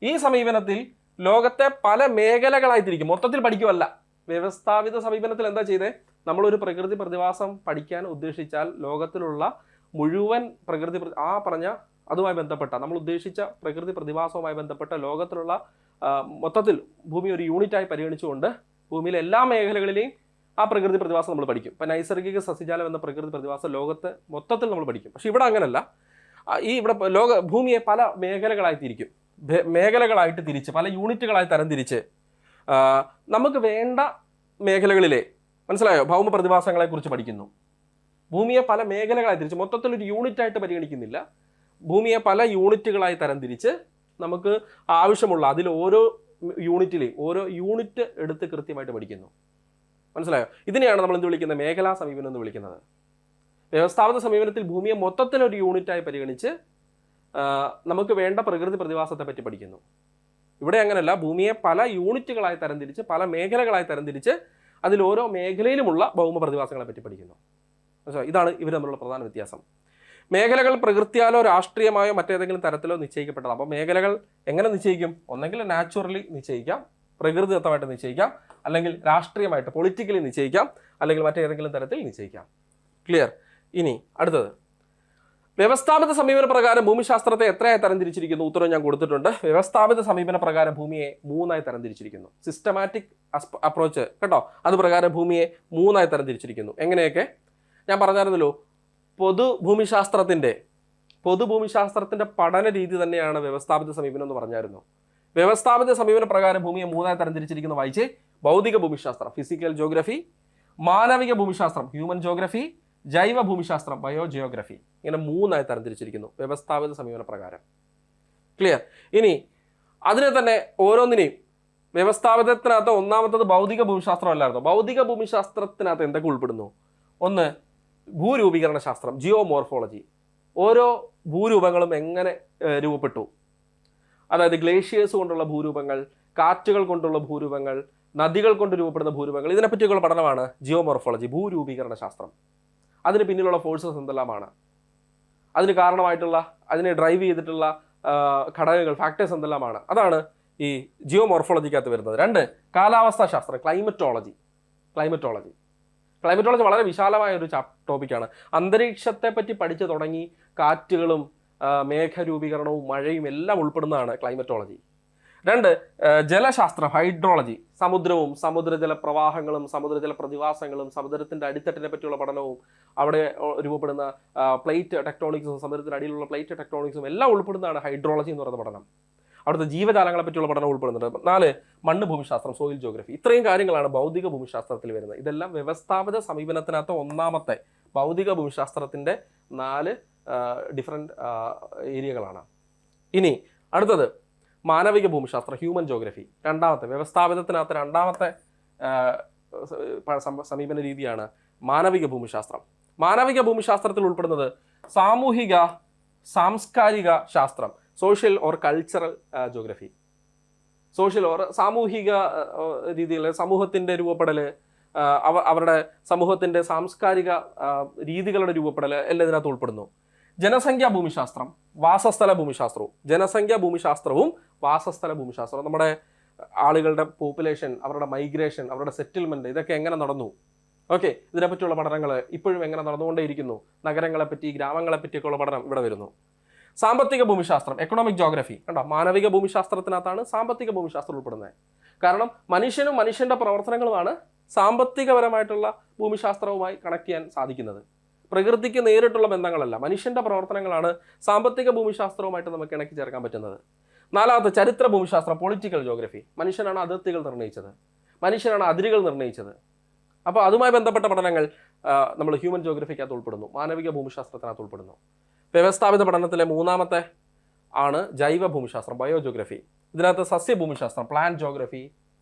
Speaker 1: ഈ സമീപനത്തിൽ ലോകത്തെ പല മേഖലകളായി തിരിക്കും. മൊത്തത്തിൽ പഠിക്കുമല്ല. വ്യവസ്ഥാപിത സമീപനത്തിൽ എന്താ ചെയ്തേ? നമ്മളൊരു പ്രകൃതി പ്രതിഭാസം പഠിക്കാൻ ഉദ്ദേശിച്ചാൽ ലോകത്തിലുള്ള മുഴുവൻ പ്രകൃതി പറഞ്ഞ അതുമായി ബന്ധപ്പെട്ട നമ്മൾ ഉദ്ദേശിച്ച പ്രകൃതി പ്രതിഭാസവുമായി ബന്ധപ്പെട്ട ലോകത്തിലുള്ള മൊത്തത്തിൽ ഭൂമി ഒരു യൂണിറ്റായി പരിഗണിച്ചുകൊണ്ട് ഭൂമിയിലെ എല്ലാ മേഖലകളിലെയും ആ പ്രകൃതി പ്രതിഭാസം നമ്മൾ പഠിക്കും. ഇപ്പം നൈസർഗിക സസ്യജാലം എന്ന പ്രകൃതി പ്രതിഭാസം ലോകത്ത് മൊത്തത്തിൽ നമ്മൾ പഠിക്കും. പക്ഷെ ഇവിടെ അങ്ങനല്ല. ഇവിടെ ഭൂമിയെ പല മേഖലകളായിട്ട് തിരിച്ച് പല യൂണിറ്റുകളായി തരംതിരിച്ച് നമുക്ക് വേണ്ട മേഖലകളിലെ മനസ്സിലായോ ഭൗമ പ്രതിഭാസങ്ങളെ കുറിച്ച് പഠിക്കുന്നു. ഭൂമിയെ പല മേഖലകളായി തിരിച്ച് മൊത്തത്തിൽ ഒരു യൂണിറ്റായിട്ട് പരിഗണിക്കുന്നില്ല. ഭൂമിയെ പല യൂണിറ്റുകളായി തരംതിരിച്ച് നമുക്ക് ആവശ്യമുള്ള അതിൽ ഓരോ യൂണിറ്റ് എടുത്ത് കൃത്യമായിട്ട് പഠിക്കുന്നു. മനസ്സിലായോ? ഇതിനെയാണ് നമ്മൾ എന്ത് വിളിക്കുന്നത്? മേഖലാ സമീപനം എന്ന് വിളിക്കുന്നത്. വ്യവസ്ഥാപിത സമീപനത്തിൽ ഭൂമിയെ മൊത്തത്തിൽ ഒരു യൂണിറ്റായി പരിഗണിച്ച് നമുക്ക് വേണ്ട പ്രകൃതി പ്രതിഭാസത്തെ പറ്റി പഠിക്കുന്നു. ഇവിടെ അങ്ങനെയല്ല. ഭൂമിയെ പല യൂണിറ്റുകളായി തരംതിരിച്ച് പല മേഖലകളായി തരംതിരിച്ച് അതിൽ ഓരോ മേഖലയിലുമുള്ള ഭൗമ പ്രതിഭാസങ്ങളെ പറ്റി പഠിക്കുന്നു. മനസ്സിലായോ? ഇതാണ് ഇവർ തമ്മിലുള്ള പ്രധാന വ്യത്യാസം. മേഖലകൾ പ്രകൃതിയാലോ രാഷ്ട്രീയമായോ മറ്റേതെങ്കിലും തരത്തിലോ നിശ്ചയിക്കപ്പെട്ടതാണ്. അപ്പോൾ മേഖലകൾ എങ്ങനെ നിശ്ചയിക്കും? ഒന്നെങ്കിൽ നാച്ചുറലി നിശ്ചയിക്കാം, പ്രകൃതിദത്തമായിട്ട് നിശ്ചയിക്കാം, അല്ലെങ്കിൽ രാഷ്ട്രീയമായിട്ട് പൊളിറ്റിക്കലി നിശ്ചയിക്കാം, അല്ലെങ്കിൽ മറ്റേതെങ്കിലും തരത്തിൽ നിശ്ചയിക്കാം. ക്ലിയർ? ഇനി അടുത്തത് വ്യവസ്ഥാപിത സമീപന പ്രകാരം ഭൂമിശാസ്ത്രത്തെ എത്രയായി തരംതിരിച്ചിരിക്കുന്നു? ഉത്തരം ഞാൻ കൊടുത്തിട്ടുണ്ട്. വ്യവസ്ഥാപിത സമീപന പ്രകാരം ഭൂമിയെ 3ആയി തരംതിരിച്ചിരിക്കുന്നു. സിസ്റ്റമാറ്റിക് അപ്രോച്ച് കേട്ടോ, അത് പ്രകാരം ഭൂമിയെ 3ആയി തരംതിരിച്ചിരിക്കുന്നു. എങ്ങനെയൊക്കെ ഞാൻ പറഞ്ഞായിരുന്നല്ലോ. പൊതുഭൂമിശാസ്ത്രത്തിന്റെ പഠന രീതി തന്നെയാണ് വ്യവസ്ഥാപിത സമീപനം എന്ന് പറഞ്ഞായിരുന്നു. വ്യവസ്ഥാപിത സമീപന പ്രകാരം ഭൂമിയെ 3ആയി തരംതിരിച്ചിരിക്കുന്നു. വായിച്ച്: ഭൗതിക ഭൂമിശാസ്ത്രം, ഫിസിക്കൽ ജോഗ്രഫി; മാനവിക ഭൂമിശാസ്ത്രം, ഹ്യൂമൻ ജോഗ്രഫി; ജൈവ ഭൂമിശാസ്ത്രം, ബയോ ജിയോഗ്രഫി. ഇങ്ങനെ 3ആയി തരംതിരിച്ചിരിക്കുന്നു വ്യവസ്ഥാപിത സമീപന പ്രകാരം. ക്ലിയർ? ഇനി അതിനെ തന്നെ ഓരോന്നിനെയും വ്യവസ്ഥാപിതത്തിനകത്ത് ഒന്നാമത്തത് ഭൗതിക ഭൂമിശാസ്ത്രം അല്ലായിരുന്നു. ഭൗതിക ഭൂമിശാസ്ത്രത്തിനകത്ത് എന്തൊക്കെ ഉൾപ്പെടുന്നു? ഒന്ന്, ഭൂരൂപീകരണ ശാസ്ത്രം, ജിയോമോർഫോളജി. ഓരോ ഭൂരൂപങ്ങളും എങ്ങനെ രൂപപ്പെട്ടു, അതായത് ഗ്ലേഷ്യേഴ്സ് കൊണ്ടുള്ള ഭൂരൂപങ്ങൾ, കാറ്റുകൾ കൊണ്ടുള്ള ഭൂരൂപങ്ങൾ, നദികൾ കൊണ്ട് രൂപപ്പെടുന്ന ഭൂരൂപങ്ങൾ, ഇതിനെപ്പറ്റിയുള്ള പഠനമാണ് ജിയോമോർഫോളജി, ഭൂരൂപീകരണ ശാസ്ത്രം. അതിന് പിന്നിലുള്ള ഫോഴ്സസ് എന്തെല്ലാമാണ്, അതിന് കാരണമായിട്ടുള്ള, അതിനെ ഡ്രൈവ് ചെയ്തിട്ടുള്ള ഘടകങ്ങൾ, ഫാക്ടേഴ്സ് എന്തെല്ലാമാണ്, അതാണ് ഈ ജിയോമോർഫോളജിക്കകത്ത് വരുന്നത്. 2, കാലാവസ്ഥാ ശാസ്ത്രം, ക്ലൈമറ്റോളജി വളരെ വിശാലമായ ഒരു ടോപ്പിക്കാണ്. അന്തരീക്ഷത്തെ പറ്റി പഠിച്ചു തുടങ്ങി കാറ്റുകളും മേഘരൂപീകരണവും മഴയും എല്ലാം ഉൾപ്പെടുന്നതാണ് ക്ലൈമറ്റോളജി. 2, ജലശാസ്ത്രം, ഹൈഡ്രോളജി. സമുദ്രവും സമുദ്രജല പ്രവാഹങ്ങളും സമുദ്രജല പ്രതിഭാസങ്ങളും സമുദ്രത്തിന്റെ അടിത്തട്ടിനെ പറ്റിയുള്ള പഠനവും അവിടെ രൂപപ്പെടുന്ന പ്ലേറ്റ് ടെക്ടോണിക്സും സമുദ്രത്തിന്റെ അടിയിലുള്ള പ്ലേറ്റ് ടെക്ടോണിക്സും എല്ലാം ഉൾപ്പെടുന്നതാണ് ഹൈഡ്രോളജി എന്ന് പറയുന്ന പഠനം. അവിടുത്തെ ജീവജാലങ്ങളെ പറ്റിയുള്ള പഠനം ഉൾപ്പെടുന്നുണ്ട്. 4, മണ്ണ് ഭൂമിശാസ്ത്രം, സോയിൽ ജോഗ്രഫി. ഇത്രയും കാര്യങ്ങളാണ് ഭൗതിക ഭൂമിശാസ്ത്രത്തിൽ വരുന്നത്. ഇതെല്ലാം വ്യവസ്ഥാപിത സമീപനത്തിനകത്ത് ഒന്നാമത്തെ ഭൗതിക ഭൂമിശാസ്ത്രത്തിന്റെ 4 ഡിഫറെന്റ് ഏരിയകളാണ്. ഇനി അടുത്തത് മാനവിക ഭൂമിശാസ്ത്രം, ഹ്യൂമൻ ജോഗ്രഫി. രണ്ടാമത്തെ വ്യവസ്ഥാപിതത്തിനകത്ത് രണ്ടാമത്തെ സമീപന രീതിയാണ് മാനവിക ഭൂമിശാസ്ത്രം. മാനവിക ഭൂമിശാസ്ത്രത്തിൽ ഉൾപ്പെടുന്നത് സാമൂഹിക സാംസ്കാരിക ശാസ്ത്രം, social or cultural geography. Social or സാമൂഹിക രീതിയിൽ സമൂഹത്തിൻ്റെ രൂപപ്പെടൽ, അവരുടെ സമൂഹത്തിൻ്റെ സാംസ്കാരിക രീതികളുടെ രൂപപ്പെടൽ എല്ലാം ഇതിനകത്ത് ഉൾപ്പെടുന്നു. ജനസംഖ്യാ ഭൂമിശാസ്ത്രം, വാസസ്ഥല ഭൂമിശാസ്ത്രവും. ജനസംഖ്യാ ഭൂമിശാസ്ത്രവും വാസസ്ഥല ഭൂമിശാസ്ത്രവും, നമ്മുടെ ആളുകളുടെ പോപ്പുലേഷൻ, അവരുടെ മൈഗ്രേഷൻ, അവരുടെ സെറ്റിൽമെൻറ്റ്, ഇതൊക്കെ എങ്ങനെ നടന്നു, ഓക്കെ, ഇതിനെപ്പറ്റിയുള്ള പഠനങ്ങൾ ഇപ്പോഴും എങ്ങനെ നടന്നുകൊണ്ടേയിരിക്കുന്നു, നഗരങ്ങളെപ്പറ്റി ഗ്രാമങ്ങളെപ്പറ്റിയൊക്കെയുള്ള പഠനം ഇവിടെ വരുന്നു. സാമ്പത്തിക ഭൂമിശാസ്ത്രം, എക്കണോമിക് ജോഗ്രഫി. കണ്ടോ, മാനവിക ഭൂമിശാസ്ത്രത്തിനകത്താണ് സാമ്പത്തിക ഭൂമിശാസ്ത്രം ഉൾപ്പെടുന്നത്. കാരണം മനുഷ്യനും മനുഷ്യൻ്റെ പ്രവർത്തനങ്ങളുമാണ് സാമ്പത്തികപരമായിട്ടുള്ള ഭൂമിശാസ്ത്രവുമായി കണക്ട് ചെയ്യാൻ സാധിക്കുന്നത്. പ്രകൃതിക്ക് നേരിട്ടുള്ള ബന്ധങ്ങളല്ല, മനുഷ്യൻ്റെ പ്രവർത്തനങ്ങളാണ് സാമ്പത്തിക ഭൂമിശാസ്ത്രവുമായിട്ട് നമുക്ക് ഇണക്കി ചേർക്കാൻ പറ്റുന്നത്. 4, ചരിത്ര ഭൂമിശാസ്ത്രം, പൊളിറ്റിക്കൽ ജോഗ്രഫി. മനുഷ്യനാണ് അതിർത്തികൾ നിർണ്ണയിച്ചത്, മനുഷ്യനാണ് അതിരുകൾ നിർണ്ണയിച്ചത്. അപ്പോൾ അതുമായി ബന്ധപ്പെട്ട പഠനങ്ങൾ നമ്മൾ ഹ്യൂമൻ ജോഗ്രഫിക്കകത്ത് ഉൾപ്പെടുന്നു, മാനവിക ഭൂമിശാസ്ത്രത്തിനകത്ത് ഉൾപ്പെടുന്നു. വ്യവസ്ഥാപിത പഠനത്തിലെ 3ാമത്തെ ആണ് ജൈവ ഭൂമിശാസ്ത്രം, ബയോ ജോഗ്രഫി. ഇതിനകത്ത് സസ്യഭൂമിശാസ്ത്രം പ്ലാന്റ് ജോഗ്രഫി,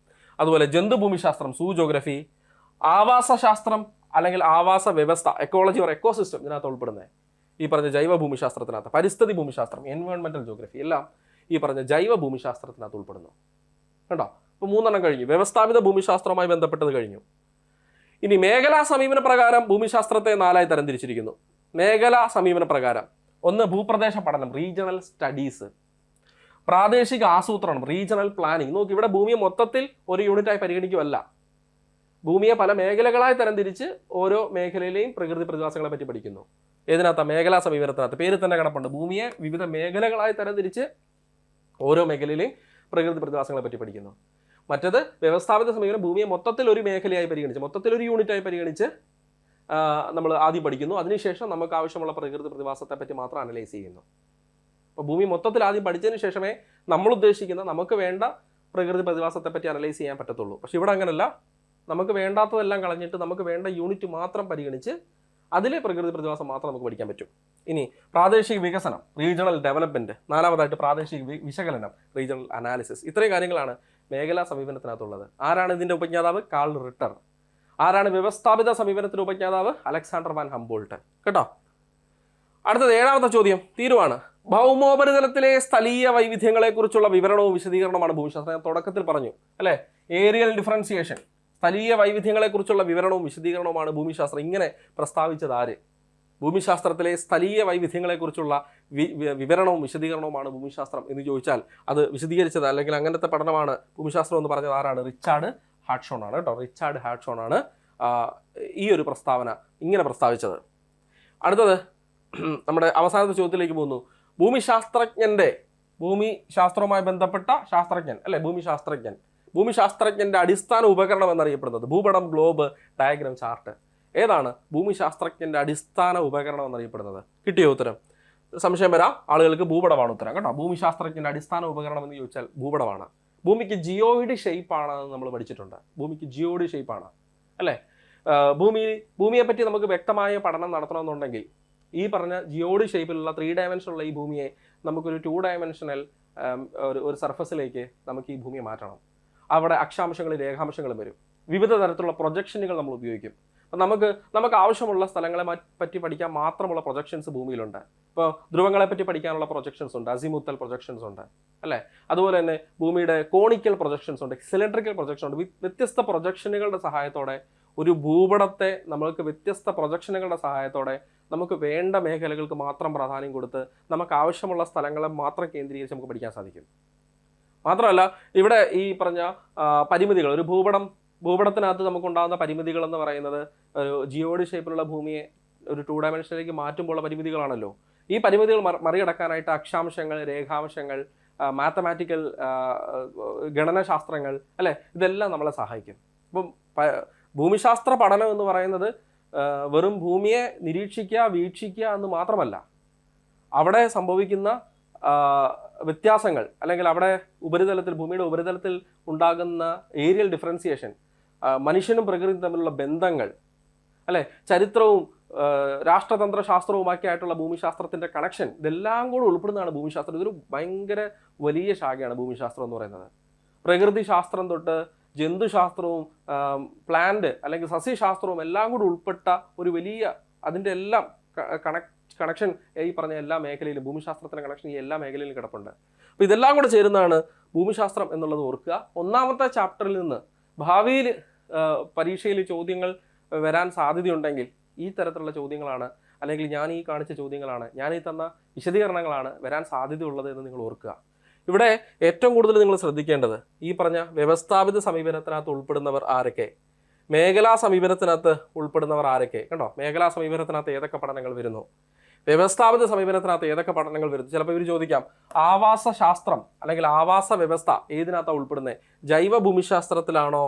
Speaker 1: അതുപോലെ ജന്തുഭൂമിശാസ്ത്രം സൂ ജോഗ്രഫി, ആവാസശാസ്ത്രം അല്ലെങ്കിൽ ആവാസ വ്യവസ്ഥ എക്കോളജി ഓർ എക്കോസിസ്റ്റം ഇതിനകത്ത് ഉൾപ്പെടുന്നത് ഈ പറഞ്ഞ ജൈവ ഭൂമിശാസ്ത്രത്തിനകത്ത്. പരിസ്ഥിതി ഭൂമിശാസ്ത്രം എൻവയോൺമെന്റൽ ജോഗ്രഫി എല്ലാം ഈ പറഞ്ഞ ജൈവ ഭൂമിശാസ്ത്രത്തിനകത്ത് ഉൾപ്പെടുന്നു. കണ്ടോ? ഇപ്പോൾ 3 കഴിഞ്ഞു. വ്യവസ്ഥാപിത ഭൂമിശാസ്ത്രവുമായി ബന്ധപ്പെട്ടത് കഴിഞ്ഞു. ഇനി മേഖലാ സമീപന പ്രകാരം ഭൂമിശാസ്ത്രത്തെ 4 തരംതിരിച്ചിരിക്കുന്നു. മേഖലാ സമീപന പ്രകാരം ഒന്ന് ഭൂപ്രദേശ പഠനം റീജിയണൽ സ്റ്റഡീസ്, പ്രാദേശിക ആസൂത്രണം റീജിയണൽ പ്ലാനിങ്. നോക്കി, ഇവിടെ ഭൂമിയെ മൊത്തത്തിൽ ഒരു യൂണിറ്റായി പരിഗണിക്കുകയല്ല, ഭൂമിയെ പല മേഖലകളായി തരംതിരിച്ച് ഓരോ മേഖലയിലെയും പ്രകൃതി പ്രതിഭാസങ്ങളെ പറ്റി പഠിക്കുന്നു. ഏതിനകത്ത്? മേഖലാ സമീപനത്തിനകത്ത്. പേര് തന്നെ കിടപ്പുണ്ട്, ഭൂമിയെ വിവിധ മേഖലകളായി തരംതിരിച്ച് ഓരോ മേഖലയിലെയും പ്രകൃതി പ്രതിഭാസങ്ങളെ പറ്റി പഠിക്കുന്നു. മറ്റത് വ്യവസ്ഥാപിത സമീപനം, ഭൂമിയെ മൊത്തത്തിൽ ഒരു മേഖലയായി പരിഗണിച്ച് മൊത്തത്തിൽ ഒരു യൂണിറ്റായി പരിഗണിച്ച് നമ്മൾ ആദ്യം പഠിക്കുന്നു. അതിനുശേഷം നമുക്ക് ആവശ്യമുള്ള പ്രകൃതി പ്രതിഭാസത്തെ പറ്റി മാത്രം അനലൈസ് ചെയ്യുന്നു. അപ്പോൾ ഭൂമി മൊത്തത്തിൽ ആദ്യം പഠിച്ചതിന് ശേഷമേ നമ്മൾ ഉദ്ദേശിക്കുന്ന നമുക്ക് വേണ്ട പ്രകൃതി പ്രതിഭാസത്തെ പറ്റി അനലൈസ് ചെയ്യാൻ പറ്റത്തുള്ളൂ. പക്ഷെ ഇവിടെ അങ്ങനെയല്ല, നമുക്ക് വേണ്ടാത്തതെല്ലാം കളഞ്ഞിട്ട് നമുക്ക് വേണ്ട യൂണിറ്റ് മാത്രം പരിഗണിച്ച് അതിലെ പ്രകൃതി പ്രതിഭാസം മാത്രം നമുക്ക് പഠിക്കാൻ പറ്റും. ഇനി പ്രാദേശിക വികസനം റീജിയണൽ ഡെവലപ്മെന്റ്, 4 പ്രാദേശിക വിശകലനം റീജിയണൽ അനാലിസിസ്. ഇത്രയും കാര്യങ്ങളാണ് മേഖലാ സമീപനത്തിനകത്തുള്ളത്. ആരാണ് ഇതിന്റെ ഉപജ്ഞാതാവ്? കാൾ റിട്ടർ. ആരാണ് വ്യവസ്ഥാപിത സമീപനത്തിന്റെ ഉപജ്ഞാതാവ്? Alexander von Humboldt. കേട്ടോ? അടുത്തത് 7ാമത്തെ ചോദ്യം തീരുവാണ്. ഭൗമോപരിതലത്തിലെ സ്ഥലീയ വൈവിധ്യങ്ങളെക്കുറിച്ചുള്ള വിവരണവും വിശദീകരണമാണ് ഭൂമിശാസ്ത്രം. ഞാൻ തുടക്കത്തിൽ പറഞ്ഞു അല്ലേ, ഏരിയൽ ഡിഫറൻസിയേഷൻ, സ്ഥലീയ വൈവിധ്യങ്ങളെക്കുറിച്ചുള്ള വിവരണവും വിശദീകരണവുമാണ് ഭൂമിശാസ്ത്രം. ഇങ്ങനെ പ്രസ്താവിച്ചത് ആര്? ഭൂമിശാസ്ത്രത്തിലെ സ്ഥലീയ വൈവിധ്യങ്ങളെക്കുറിച്ചുള്ള വിവരണവും വിശദീകരണവുമാണ് ഭൂമിശാസ്ത്രം എന്ന് ചോദിച്ചാൽ അത് വിശദീകരിച്ചത് അല്ലെങ്കിൽ അങ്ങനത്തെ പഠനമാണ് ഭൂമിശാസ്ത്രം എന്ന് പറഞ്ഞത് ആരാണ്? റിച്ചാർഡ് ഹാഡ്സൺ ആണ്. കേട്ടോ, റിച്ചാർഡ് ഹാഡ്സൺ ആണ് ഈ ഒരു പ്രസ്താവന ഇങ്ങനെ പ്രസ്താവിച്ചത്. അടുത്തത് നമ്മുടെ അവസാനത്തെ ചോദ്യത്തിലേക്ക് പോകുന്നു. ഭൂമിശാസ്ത്രവുമായി ബന്ധപ്പെട്ട ശാസ്ത്രജ്ഞൻ അല്ലെ, ഭൂമിശാസ്ത്രജ്ഞന്റെ അടിസ്ഥാന ഉപകരണം എന്നറിയപ്പെടുന്നത് ഭൂപടം, ഗ്ലോബ്, ഡയഗ്രം, ചാർട്ട്. ഏതാണ് ഭൂമിശാസ്ത്രജ്ഞന്റെ അടിസ്ഥാന ഉപകരണം എന്നറിയപ്പെടുന്നത്? കിട്ടിയോ ഉത്തരം? സംശയം വരാം ആളുകൾക്ക്. ഭൂപടമാണ് ഉത്തരം. കേട്ടോ, ഭൂമിശാസ്ത്രജ്ഞന്റെ അടിസ്ഥാന ഉപകരണം എന്ന് ചോദിച്ചാൽ ഭൂപടമാണ്. ഭൂമിക്ക് ജിയോയിഡ് ഷേപ്പാണ് നമ്മൾ പഠിച്ചിട്ടുണ്ട്. ഭൂമിക്ക് ജിയോയിഡ് ഷേപ്പാണ് അല്ലേ. ഭൂമിയെ പറ്റി നമുക്ക് വ്യക്തമായ പഠനം നടത്തണമെന്നുണ്ടെങ്കിൽ ഈ പറഞ്ഞ ജിയോയിഡ് ഷേപ്പിലുള്ള 3 ഡയമെൻഷനുള്ള ഈ ഭൂമിയെ നമുക്കൊരു 2 ഡയമെൻഷണൽ ഒരു സർഫസിലേക്ക് നമുക്ക് ഈ ഭൂമിയെ മാറ്റണം. അവിടെ അക്ഷാംശങ്ങളും രേഖാംശങ്ങളും വരും. വിവിധ തരത്തിലുള്ള പ്രൊജക്ഷനുകൾ നമ്മൾ ഉപയോഗിക്കും. അപ്പം നമുക്ക് ആവശ്യമുള്ള സ്ഥലങ്ങളെ പറ്റി പഠിക്കാൻ മാത്രമുള്ള പ്രൊജക്ഷൻസ് ഭൂമിയിലുണ്ട്. ഇപ്പോൾ ധ്രുവങ്ങളെ പറ്റി പഠിക്കാനുള്ള പ്രൊജക്ഷൻസ് ഉണ്ട്, അസിമുത്തൽ പ്രൊജക്ഷൻസ് ഉണ്ട് അല്ലേ. അതുപോലെ തന്നെ ഭൂമിയുടെ കോണിക്കൽ പ്രൊജക്ഷൻസ് ഉണ്ട്, സിലിണ്ടറിക്കൽ പ്രൊജക്ഷൻ ഉണ്ട്. വ്യത്യസ്ത പ്രൊജക്ഷനുകളുടെ സഹായത്തോടെ ഒരു ഭൂപടത്തെ നമുക്ക് വേണ്ട മേഖലകൾക്ക് മാത്രം പ്രാധാന്യം കൊടുത്ത് നമുക്ക് ആവശ്യമുള്ള സ്ഥലങ്ങളെ മാത്രം കേന്ദ്രീകരിച്ച് നമുക്ക് പഠിക്കാൻ സാധിക്കും. മാത്രമല്ല ഇവിടെ ഈ പറഞ്ഞ പരിമിതികൾ, ഒരു ഭൂപടത്തിനകത്ത് നമുക്കുണ്ടാകുന്ന പരിമിതികൾ എന്ന് പറയുന്നത് ഒരു ജിയോയിഡ് ഷേപ്പിലുള്ള ഭൂമിയെ ഒരു 2 ഡയമെൻഷനിലേക്ക് മാറ്റുമ്പോഴുള്ള പരിമിതികളാണല്ലോ. ഈ പരിമിതികൾ മറികടക്കാനായിട്ട് അക്ഷാംശങ്ങൾ, രേഖാംശങ്ങൾ, മാത്തമാറ്റിക്കൽ ഗണനശാസ്ത്രങ്ങൾ അല്ലേ, ഇതെല്ലാം നമ്മളെ സഹായിക്കും. അപ്പം ഭൂമിശാസ്ത്ര പഠനം എന്ന് പറയുന്നത് വെറും ഭൂമിയെ നിരീക്ഷിക്കുക, വീക്ഷിക്കുക എന്ന് മാത്രമല്ല, അവിടെ സംഭവിക്കുന്ന വ്യത്യാസങ്ങൾ അല്ലെങ്കിൽ അവിടെ ഭൂമിയുടെ ഉപരിതലത്തിൽ ഉണ്ടാകുന്ന ഏരിയൽ ഡിഫറൻസിയേഷൻ, മനുഷ്യനും പ്രകൃതിയും തമ്മിലുള്ള ബന്ധങ്ങൾ അല്ലെ, ചരിത്രവും രാഷ്ട്രതന്ത്ര ശാസ്ത്രവുമൊക്കെ ആയിട്ടുള്ള ഭൂമിശാസ്ത്രത്തിന്റെ കണക്ഷൻ, ഇതെല്ലാം കൂടെ ഉൾപ്പെടുന്നതാണ് ഭൂമിശാസ്ത്രം. ഇതൊരു ഭയങ്കര വലിയ ശാഖയാണ് ഭൂമിശാസ്ത്രം എന്ന് പറയുന്നത്. പ്രകൃതി ശാസ്ത്രം തൊട്ട് ജന്തുശാസ്ത്രവും പ്ലാന്റ് അല്ലെങ്കിൽ സസ്യശാസ്ത്രവും എല്ലാം കൂടി ഉൾപ്പെട്ട ഒരു വലിയ അതിൻ്റെ എല്ലാം കണക്ഷൻ ഈ പറഞ്ഞ എല്ലാ മേഖലയിലും ഭൂമിശാസ്ത്രത്തിൻ്റെ കണക്ഷൻ ഈ എല്ലാ മേഖലയിലും കിടപ്പുണ്ട്. അപ്പോൾ ഇതെല്ലാം കൂടെ ചേരുന്നതാണ് ഭൂമിശാസ്ത്രം എന്നുള്ളത് ഓർക്കുക. 1ാമത്തെ ചാപ്റ്ററിൽ നിന്ന് ഭാവിയിൽ പരീക്ഷയിൽ ചോദ്യങ്ങൾ വരാൻ സാധ്യതയുണ്ടെങ്കിൽ ഈ തരത്തിലുള്ള ചോദ്യങ്ങളാണ്, അല്ലെങ്കിൽ ഞാൻ ഈ കാണിച്ച ചോദ്യങ്ങളാണ്, ഞാൻ ഈ തന്ന വിശദീകരണങ്ങളാണ് വരാൻ സാധ്യതയുള്ളത് എന്ന് നിങ്ങൾ ഓർക്കുക. ഇവിടെ ഏറ്റവും കൂടുതൽ നിങ്ങൾ ശ്രദ്ധിക്കേണ്ടത് ഈ പറഞ്ഞ വ്യവസ്ഥാപിത സമീപനത്തിനകത്ത് ഉൾപ്പെടുന്നവർ ആരൊക്കെ, മേഖലാ സമീപനത്തിനകത്ത് ഉൾപ്പെടുന്നവർ ആരൊക്കെ. കണ്ടോ, മേഖലാ സമീപനത്തിനകത്ത് ഏതൊക്കെ പഠനങ്ങൾ വരുന്നു, വ്യവസ്ഥാപിത സമീപനത്തിനകത്ത് ഏതൊക്കെ പഠനങ്ങൾ വരുന്നു. ചിലപ്പോൾ ഇവർ ചോദിക്കാം ആവാസ ശാസ്ത്രം അല്ലെങ്കിൽ ആവാസ വ്യവസ്ഥ ഏതിനകത്താണ് ഉൾപ്പെടുന്നത്? ജൈവ ഭൂമിശാസ്ത്രത്തിലാണോ,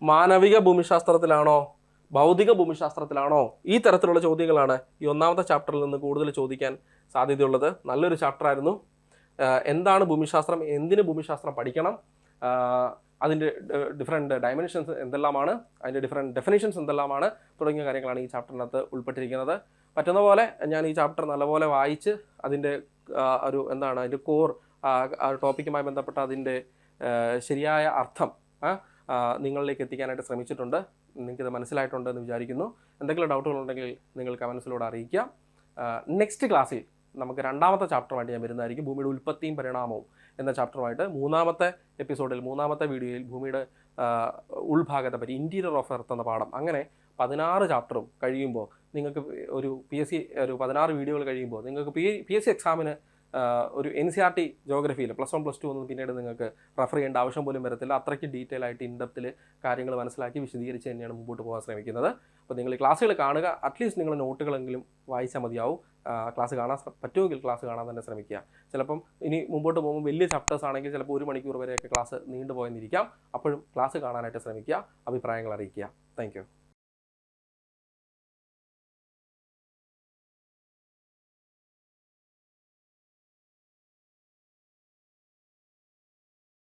Speaker 1: മാനവിക ഭൂമിശാസ്ത്രത്തിലാണോ, ഭൗതിക ഭൂമിശാസ്ത്രത്തിലാണോ? ഈ തരത്തിലുള്ള ചോദ്യങ്ങളാണ് ഈ 1ാമത്തെ ചാപ്റ്ററിൽ നിന്ന് കൂടുതൽ ചോദിക്കാൻ സാധ്യതയുള്ളത്. നല്ലൊരു ചാപ്റ്റർ ആയിരുന്നു. എന്താണ് ഭൂമിശാസ്ത്രം, എന്തിന് ഭൂമിശാസ്ത്രം പഠിക്കണം, അതിൻ്റെ ഡിഫറെൻറ്റ് ഡയമെൻഷൻസ് എന്തെല്ലാമാണ്, അതിൻ്റെ ഡിഫറെൻറ്റ് ഡെഫിനിഷൻസ് എന്തെല്ലാമാണ് തുടങ്ങിയ കാര്യങ്ങളാണ് ഈ ചാപ്റ്ററിനകത്ത് ഉൾപ്പെട്ടിരിക്കുന്നത്. പറ്റുന്ന പോലെ ഞാൻ ഈ ചാപ്റ്റർ നല്ലപോലെ വായിച്ച് അതിൻ്റെ അതിൻ്റെ കോർ ആ ടോപ്പിക്കുമായി ബന്ധപ്പെട്ട അതിൻ്റെ ശരിയായ അർത്ഥം നിങ്ങളിലേക്ക് എത്തിക്കാനായിട്ട് ശ്രമിച്ചിട്ടുണ്ട്. നിങ്ങൾക്കിത് മനസ്സിലായിട്ടുണ്ടെന്ന് വിചാരിക്കുന്നു. എന്തെങ്കിലും ഡൗട്ടുകളുണ്ടെങ്കിൽ നിങ്ങൾ കമൻസിലൂടെ അറിയിക്കുക. നെക്സ്റ്റ് ക്ലാസ്സിൽ നമുക്ക് രണ്ടാമത്തെ ചാപ്റ്ററുമായിട്ട് ഞാൻ വരുന്നതായിരിക്കും. ഭൂമിയുടെ ഉൽപ്പത്തിയും പരിണാമവും എന്ന ചാപ്റ്ററുമായിട്ട് മൂന്നാമത്തെ എപ്പിസോഡിൽ, മൂന്നാമത്തെ വീഡിയോയിൽ ഭൂമിയുടെ ഉൾഭാഗത്തെ പറ്റി, ഇൻറ്റീരിയർ ഓഫ് എർത്ത് എന്ന പാഠം, അങ്ങനെ 16 ചാപ്റ്ററും കഴിയുമ്പോൾ നിങ്ങൾക്ക് ഒരു PSC ഒരു 16 വീഡിയോകൾ കഴിയുമ്പോൾ നിങ്ങൾക്ക് PSC എക്സാമിന് ഒരു NCERT ജോഗ്രഫിയിൽ +1 +2 ഒന്നും പിന്നീട് നിങ്ങൾക്ക് റെഫർ ചെയ്യേണ്ട ആവശ്യം പോലും വരത്തില്ല. അത്രയ്ക്ക് ഡീറ്റെയിൽ ആയിട്ട് ഇൻഡെപ്തിൽ കാര്യങ്ങൾ മനസ്സിലാക്കി വിശദീകരിച്ച് തന്നെയാണ് മുമ്പോട്ട് പോകാൻ ശ്രമിക്കുന്നത്. അപ്പോൾ നിങ്ങൾ ക്ലാസ്സുകൾ കാണുക. അറ്റ്ലീസ്റ്റ് നിങ്ങൾ നോട്ടുകളെങ്കിലും വായിച്ചാൽ മതിയാവും. ക്ലാസ് കാണാൻ പറ്റുമെങ്കിൽ ക്ലാസ് കാണാൻ തന്നെ ശ്രമിക്കുക. ചിലപ്പം ഇനി മുമ്പോട്ട് പോകുമ്പോൾ വലിയ ചാപ്റ്റേഴ്സ് ആണെങ്കിൽ ചിലപ്പോൾ 1 മണിക്കൂർ വരെയൊക്കെ ക്ലാസ് നീണ്ടുപോയെന്നിരിക്കാം. അപ്പോഴും ക്ലാസ് കാണാനായിട്ട് ശ്രമിക്കുക. അഭിപ്രായങ്ങൾ അറിയിക്കുക. താങ്ക്